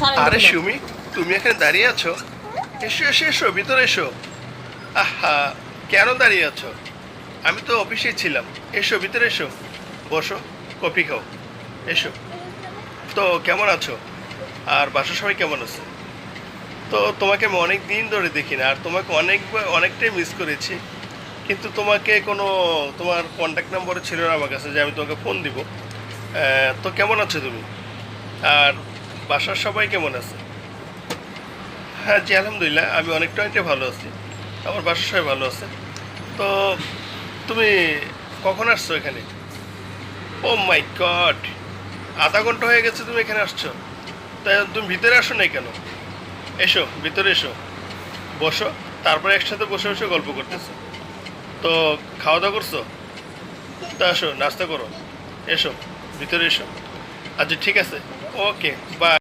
আরে সুমি, তুমি এখানে দাঁড়িয়ে আছো? এসো এসো এসো, ভিতরে এসো। আহা, কেন দাঁড়িয়ে আছো? আমি তো অফিসেই ছিলাম। এসো ভিতরে এসো, বসো, কফি খাও, এসো। তো কেমন আছো? আর বাসার সবাই কেমন আছে? তো তোমাকে আমি অনেক দিন ধরে দেখি না, আর তোমাকে অনেকটাই মিস করেছি। কিন্তু তোমাকে কোনো, তোমার কন্ট্যাক্ট নাম্বারও ছিল না আমার কাছে যে আমি তোমাকে ফোন দিব। তো কেমন আছো তুমি? আর বাসার সবাই কেমন আছে? হ্যাঁ জি, আলহামদুলিল্লাহ, আমি অনেকটাই ভালো আছি। আমার বাসার সবাই ভালো আছে। তো তুমি কখন আসছো এখানে? ও মাই গড, আধা ঘন্টা হয়ে গেছে তুমি এখানে আসছো। তাই তুমি ভিতরে আসো নাই কেন? এসো ভিতরে এসো, বসো। তারপরে একসাথে বসে বসে গল্প করতেছো। তো খাওয়া দাওয়া করছো? তা আসো নাস্তা করো, এসো ভিতরে এসো। আচ্ছা ঠিক আছে, ওকে, বাই।